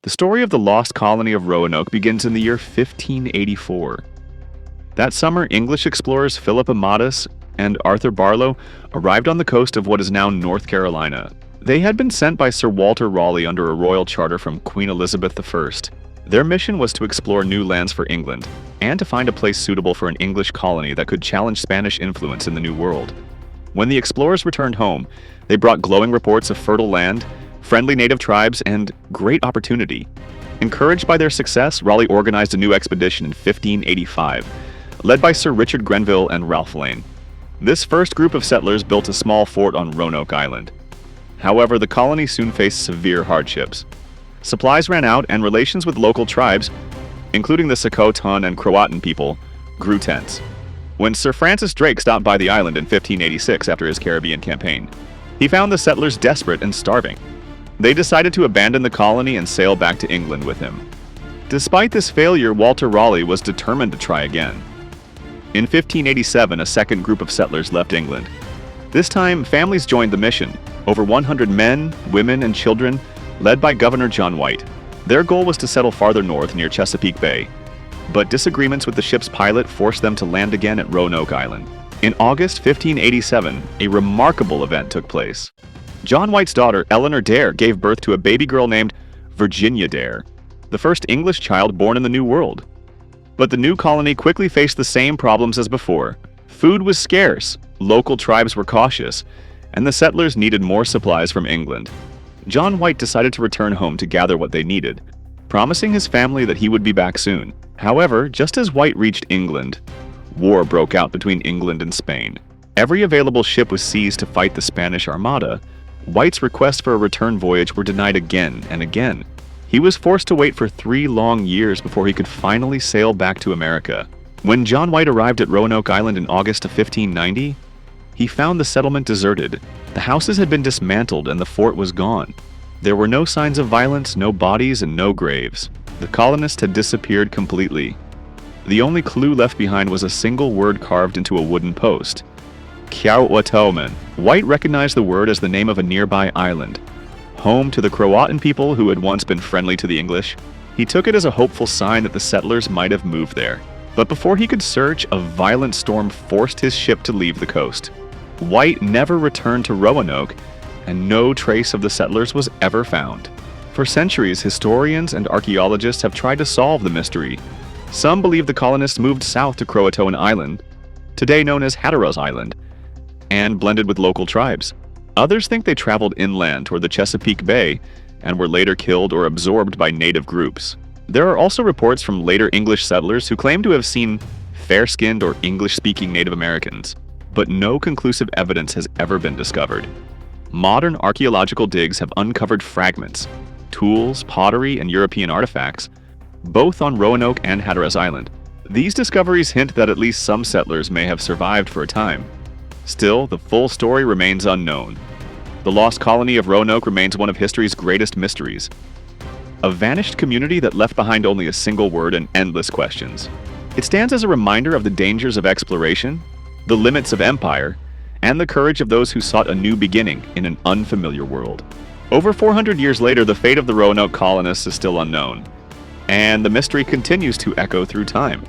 The story of the Lost Colony of Roanoke begins in the year 1584. That summer, English explorers Philip Amatus and Arthur Barlow arrived on the coast of what is now North Carolina. They had been sent by Sir Walter Raleigh under a royal charter from Queen Elizabeth I. Their mission was to explore new lands for England and to find a place suitable for an English colony that could challenge Spanish influence in the New World. When the explorers returned home, they brought glowing reports of fertile land, friendly native tribes, and great opportunity. Encouraged by their success, Raleigh organized a new expedition in 1585, led by Sir Richard Grenville and Ralph Lane. This first group of settlers built a small fort on Roanoke Island. However, the colony soon faced severe hardships. Supplies ran out, and relations with local tribes, including the CROATOAN and CROATOAN people, grew tense. When Sir Francis Drake stopped by the island in 1586 after his Caribbean campaign, he found the settlers desperate and starving. They decided to abandon the colony and sail back to England with him. Despite this failure, Walter Raleigh was determined to try again. In 1587, a second group of settlers left England. This time, families joined the mission, over 100 men, women, and children, led by Governor John White. Their goal was to settle farther north near Chesapeake Bay, but disagreements with the ship's pilot forced them to land again at Roanoke Island. In August 1587, a remarkable event took place. John White's daughter, Eleanor Dare, gave birth to a baby girl named Virginia Dare, the first English child born in the New World. But the new colony quickly faced the same problems as before. Food was scarce, local tribes were cautious, and the settlers needed more supplies from England. John White decided to return home to gather what they needed, promising his family that he would be back soon. However, just as White reached England, war broke out between England and Spain. Every available ship was seized to fight the Spanish Armada. White's requests for a return voyage were denied again and again. He was forced to wait for 3 long years before he could finally sail back to America. When John White arrived at Roanoke Island in August of 1590, he found the settlement deserted. The houses had been dismantled and the fort was gone. There were no signs of violence, no bodies, and no graves. The colonists had disappeared completely. The only clue left behind was a single word carved into a wooden post: CROATOAN. White recognized the word as the name of a nearby island, home to the Croatan people who had once been friendly to the English. He took it as a hopeful sign that the settlers might have moved there. But before he could search, a violent storm forced his ship to leave the coast. White never returned to Roanoke, and no trace of the settlers was ever found. For centuries, historians and archaeologists have tried to solve the mystery. Some believe the colonists moved south to CROATOAN Island, today known as Hatteras Island, and blended with local tribes. Others think they traveled inland toward the Chesapeake Bay and were later killed or absorbed by native groups. There are also reports from later English settlers who claim to have seen fair-skinned or English-speaking Native Americans, but no conclusive evidence has ever been discovered. Modern archaeological digs have uncovered fragments, tools, pottery, and European artifacts, both on Roanoke and Hatteras Island. These discoveries hint that at least some settlers may have survived for a time. Still, the full story remains unknown. The Lost Colony of Roanoke remains one of history's greatest mysteries. A vanished community that left behind only a single word and endless questions. It stands as a reminder of the dangers of exploration, the limits of empire, and the courage of those who sought a new beginning in an unfamiliar world. Over 400 years later, the fate of the Roanoke colonists is still unknown, and the mystery continues to echo through time.